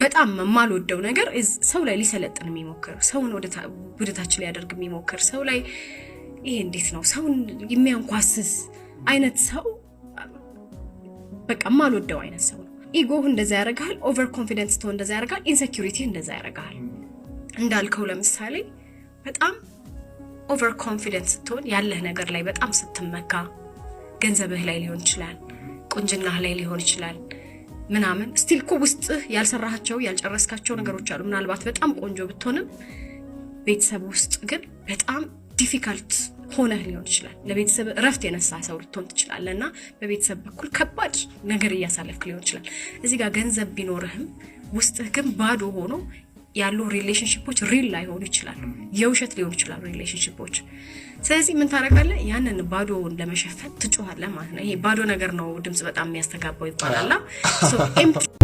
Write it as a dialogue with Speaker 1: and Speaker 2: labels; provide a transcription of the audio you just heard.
Speaker 1: በጣም የማልወደው ነገር ሰው ላይ ሊሰለጥን የሚሞክር ሰውን ወደታች ሊያደርግ የሚሞክር ሰው ላይ ይሄ እንዴት ነው ሰውን የሚያንኳስስ አይነት ሰው በቃ የማልወደው አይነት ሰው ነው። ኢጎ እንደዛ ያደርጋል፣ ኦቨር ኮንፊደንስ ተው እንደዛ ያደርጋል፣ ኢንሴኩሪቲ እንደዛ ያደርጋል። እንዳልከው ለምሳሌ በጣም ኦቨር ኮንፊደንስ ስትሆን ያለህ ነገር ላይ በጣም ስትመካ ገንዘብህ ላይ ሊሆን ይችላል፣ ቁንጅናህ ላይ ሊሆን ይችላል ምናምን ስቲል እኮ ውስጥህ ያልሰራሃቸው ያልጨረስካቸው ነገሮች አሉ። ምናልባት በጣም ቆንጆ ብትሆንም ቤተሰብ ውስጥ ግን በጣም ዲፊካልት ሆነህ ሊሆን ይችላል። ለቤተሰብ ረፍት የነሳ ሰው ልትሆን ትችላለህና በቤተሰብ በኩል ከባድ ነገር እያሳለፍክ ሊሆን ይችላል። እዚህ ጋር ገንዘብ ቢኖርህም ውስጥህ ግን ባዶ ሆኖ ያሉ ሪሌሽንሺፖች ሪል ላይሆኑ ይችላሉ፣ የውሸት ሊሆኑ ይችላሉ ሪሌሽንሺፖች። ስለዚህ ምን ታደርጋለህ? ያንን ባዶውን ለመሸፈን ትጮሃለህ ማለት ነው። ይሄ ባዶ ነገር ነው ድምጽ በጣም የሚያስተጋባው ይባላል። ሶ ኤምፕቲ